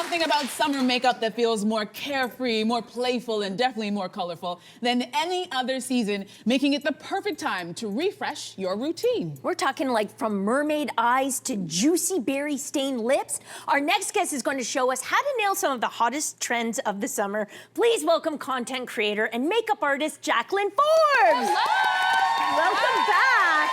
something about summer makeup that feels more carefree, more playful, and definitely more colorful than any other season, making it the perfect time to refresh your routine. We're talking like from mermaid eyes to juicy berry stained lips. Our next guest is going to show us how to nail some of the hottest trends of the summer. Please welcome content creator and makeup artist Jaclyn Forbes. Hello. Welcome back.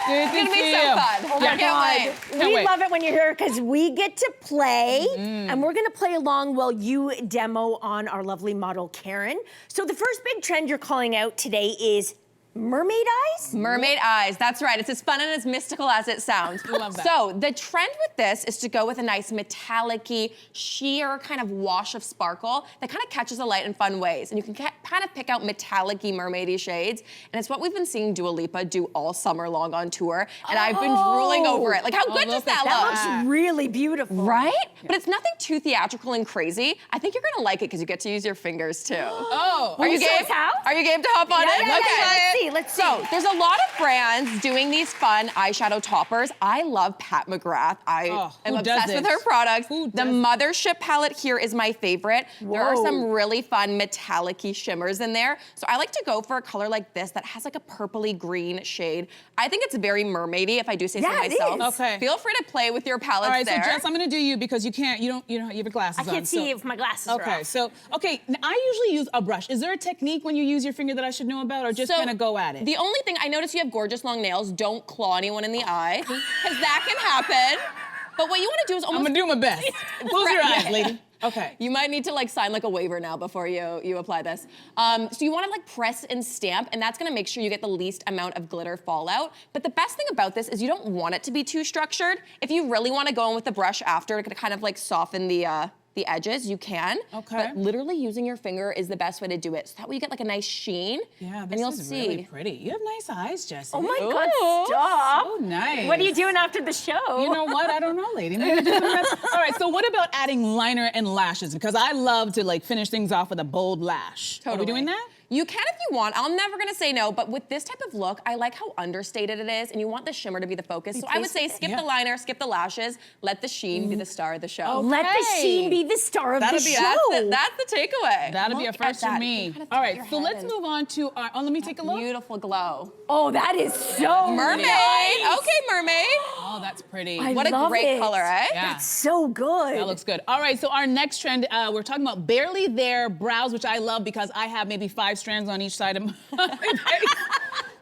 It's gonna be so fun. Oh my God. We love it when you're here because we get to play and we're gonna play along while you demo on our lovely model, Karen. So the first big trend you're calling out today is mermaid eyes? Mermaid eyes, that's right. It's as fun and as mystical as it sounds. Love that. So the trend with this is to go with a nice metallic-y, sheer kind of wash of sparkle that kind of catches the light in fun ways. And you can kind of pick out metallic-y, mermaidy shades. And it's what we've been seeing Dua Lipa do all summer long on tour. And I've been drooling over it. Like, how good does that look? That looks really beautiful. Right? Yeah. But it's nothing too theatrical and crazy. I think you're gonna like it because you get to use your fingers too. Oh. Are you game? Are you game to hop on it? Yeah, let's see. So there's a lot of brands doing these fun eyeshadow toppers. I love Pat McGrath. I am obsessed with her products. The Mothership palette here is my favorite. Whoa. There are some really fun metallic-y shimmers in there. So I like to go for a color like this that has like a purpley green shade. I think it's very mermaidy, if I do say so myself. Okay. Feel free to play with your palettes. All right, there. so Jess, I'm gonna do you because you don't have your glasses on. I can't see if my glasses are Okay, off. so, I usually use a brush. Is there a technique when you use your finger that I should know about or just kind of go at it? The only thing, I notice you have gorgeous long nails. Don't claw anyone in the eye, because that can happen. But what you want to do is almost— I'm gonna do my best. Close your eyes, lady. Okay. You might need to like sign like a waiver now before you apply this. So you want to like press and stamp, and that's gonna make sure you get the least amount of glitter fallout. But the best thing about this is you don't want it to be too structured. If you really want to go in with the brush after to kind of like soften the edges, you can. Okay. But literally using your finger is the best way to do it. So that way you get like a nice sheen. Yeah, and you'll is see. really pretty. You have nice eyes, Jessie. Oh my God, stop. So nice. What are you doing after the show? You know what? I don't know, lady. Maybe do some rest. All right, so what about adding liner and lashes? Because I love to like finish things off with a bold lash. Totally. Are we doing that? You can if you want. I'm never gonna say no, but with this type of look, I like how understated it is, and you want the shimmer to be the focus. So I would say skip the liner, skip the lashes, let the sheen be the star of the show. Let the sheen be the star of the show. That's the takeaway. That'll be a first for me. Kind of All right, so let's move on to our, let me take a look. Beautiful glow. Oh, that is so Mermaid. nice. Okay, mermaid. Oh, that's pretty. What a great color, eh? Yeah. That's so good. That looks good. All right, so our next trend, we're talking about barely there brows, which I love because I have maybe 5 strands on each side of my face.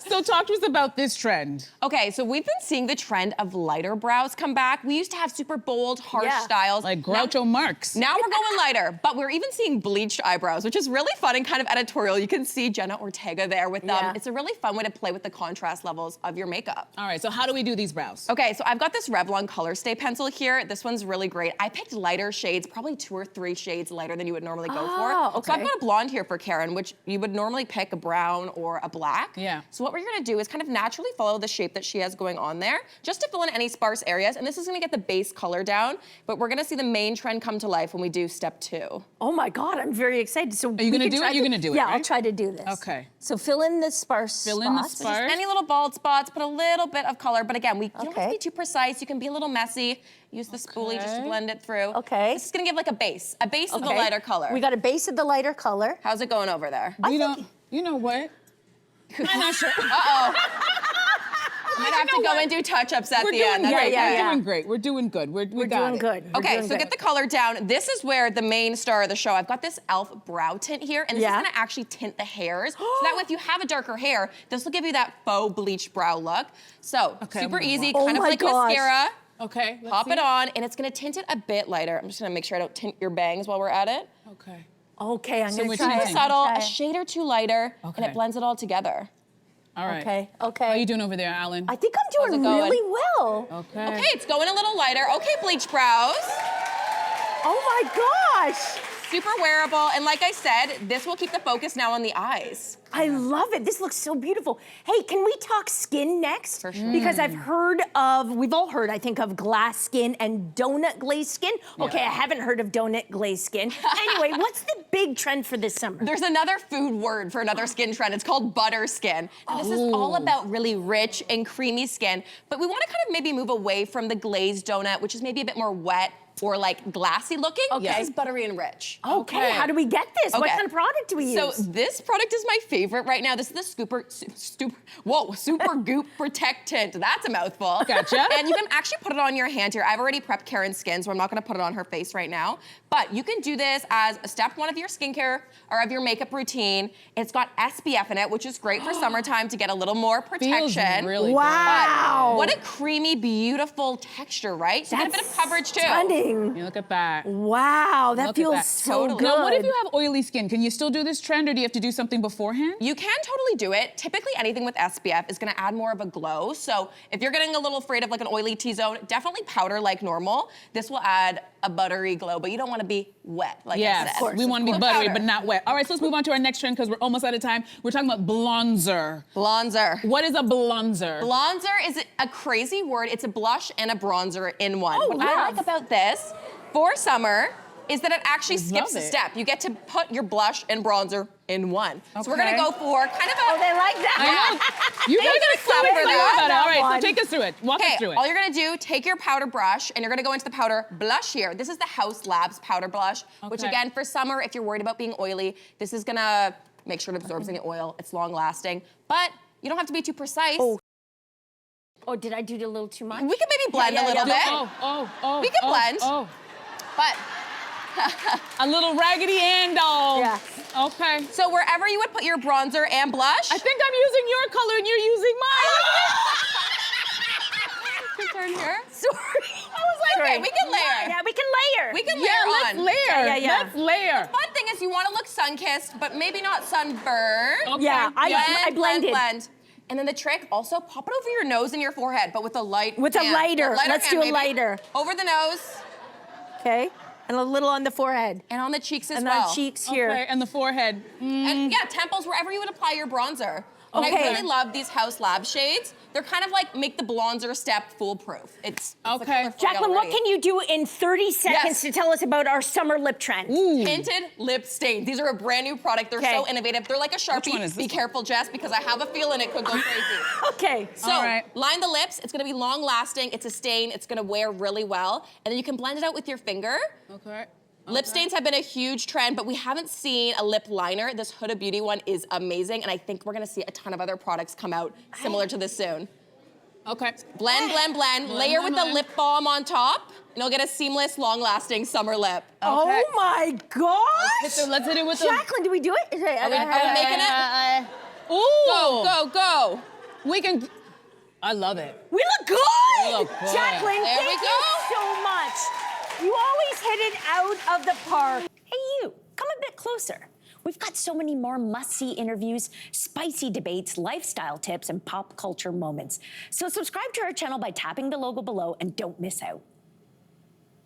So talk to us about this trend. Okay, so we've been seeing the trend of lighter brows come back. We used to have super bold, harsh styles. Like Groucho Marx. Now we're going lighter, but we're even seeing bleached eyebrows, which is really fun and kind of editorial. You can see Jenna Ortega there with them. It's a really fun way to play with the contrast levels of your makeup. All right, so how do we do these brows? Okay, so I've got this Revlon Color Stay pencil here. This one's really great. I picked lighter shades, probably 2 or 3 shades lighter than you would normally go for. Okay. So I've got a blonde here for Karen, which you would normally pick a brown or a black. Yeah. So what we're gonna do is kind of naturally follow the shape that she has going on there, just to fill in any sparse areas. And this is gonna get the base color down, but we're gonna see the main trend come to life when we do step 2. Oh my God, I'm very excited. So Are you gonna do it? You're gonna do it, Yeah, right? I'll try to do this. Okay. So fill in the sparse spots. Fill in the So just any little bald spots, put a little bit of color, but again, you don't have to be too precise. You can be a little messy. Use the spoolie just to blend it through. Okay. This is gonna give like a base of the lighter color. We got a base of the lighter color. How's it going over there? You know what? I'm not sure. Uh-oh. Might have to go and do touch-ups at the end. We're Yeah. doing great. We're doing good. We're doing good. Okay, so get the color down. This is where the main star of the show. I've got this e.l.f. brow tint here, and this is gonna actually tint the hairs. So that way, if you have a darker hair, this will give you that faux bleached brow look. So, super easy, kind of like mascara. Okay. Pop it on, and it's gonna tint it a bit lighter. I'm just gonna make sure I don't tint your bangs while we're at it. Okay. Okay, I'm gonna we're try tinting. it. Subtle, a shade or 2 lighter, and Okay. it blends it all together. All right. Okay. How are you doing over there, Alan? I think I'm doing it going? really well. Okay. Okay, it's going a little lighter. Okay, bleach brows. Oh my gosh. Super wearable, and like I said, this will keep the focus now on the eyes. I love it. This looks so beautiful. Hey, can we talk skin next? For sure. Because I've heard of, we've all heard, I think, of glass skin and donut glazed skin. Okay, I haven't heard of donut glazed skin. Anyway, what's the big trend for this summer? There's another food word for another skin trend. It's called butter skin. And this is all about really rich and creamy skin, but we want to kind of maybe move away from the glazed donut, which is maybe a bit more wet, or like glassy looking, Okay. this is buttery and rich. Okay, how do we get this? What kind of product do we use? So this product is my favorite right now. This is the Super Goop Protectant. That's a mouthful. Gotcha. And you can actually put it on your hand here. I've already prepped Karen's skin, so I'm not gonna put it on her face right now. But you can do this as a step one of your skincare or of your makeup routine. It's got SPF in it, which is great for summertime to get a little more protection. Feels really wow. But what a creamy, beautiful texture, right? So you get a bit of coverage too. Stunning. You look at that. Wow, that Look at feels that. so Totally. good. Now, what if you have oily skin? Can you still do this trend, or do you have to do something beforehand? You can totally do it. Typically anything with SPF is gonna add more of a glow. So if you're getting a little afraid of like an oily T-zone, definitely powder like normal. This will add a buttery glow, but you don't wanna be wet, like I Yes, said. of course. We want to be buttery, Powder. but not wet. All right, so let's move on to our next trend because we're almost out of time. We're talking about bronzer. Bronzer. What is a bronzer? Bronzer is a crazy word. It's a blush and a bronzer in one. Oh, what I wow. like about this for summer is that it actually skips a it. step. You get to put your blush and bronzer in one. So we're gonna Okay. go for kind of a... Oh, they like that. I know. You guys are so clap for excited that. about it. All right, One. so take us through it. Walk us Okay, through it. all you're gonna do, take your powder brush and you're gonna go into the powder blush here. This is the House Labs powder blush, which Okay. again, for summer, if you're worried about being oily, this is gonna make sure it absorbs any oil. It's long lasting, but you don't have to be too precise. Oh, did I do a little too much? We can maybe blend Yeah, a little bit, We We can blend. but A little Raggedy Ann doll. Yeah. Okay. so wherever you would put your bronzer and blush, I think I'm using your color and you're using mine. turn here. Sorry. Okay, we can layer. Yeah, we can layer. We can layer Yeah, let's on. layer. Yeah. Let's layer. Fun thing is you want to look sun-kissed, but maybe not sunburned. Okay. Yeah, I blended. Blend. And then the trick, also pop it over your nose and your forehead, but with a light With a hand. lighter. Let's do a maybe. lighter. Over the nose Okay, and a little on the forehead. and on the cheeks as And well. on cheeks here. Okay, and the forehead. And yeah, temples, wherever you would apply your bronzer. And I Okay. really love these House Lab shades. They're kind of like make the bronzer step foolproof. It's the Okay. color for you Jaclyn, what already. can you do in 30 seconds Yes. to tell us about our summer lip trend? Tinted lip stains. These are a brand new product. They're Okay. so innovative. They're like a Sharpie. one is Be this one? careful, Jess, because I have a feeling it could go crazy. Okay. So All right. line the lips. It's gonna be long lasting. It's a stain. It's gonna wear really well. And then you can blend it out with your finger. Okay. Lip stains have been a huge trend, but we haven't seen a lip liner. This Huda Beauty one is amazing, and I think we're gonna see a ton of other products come out similar to this soon. Okay. Blend, blend, blend. Layer with the blend. lip balm on top, and you'll get a seamless, long-lasting summer lip. Oh my gosh! Let's hit it with the. Jaclyn, do we do it? Are we making it? Ooh. Go, go, go. We can. I love it. We look good! We look good. Jaclyn, There thank we you go. so much. You always hit it out of the park. Hey, you, come a bit closer. We've got so many more must-see interviews, spicy debates, lifestyle tips, and pop culture moments. So subscribe to our channel by tapping the logo below and don't miss out.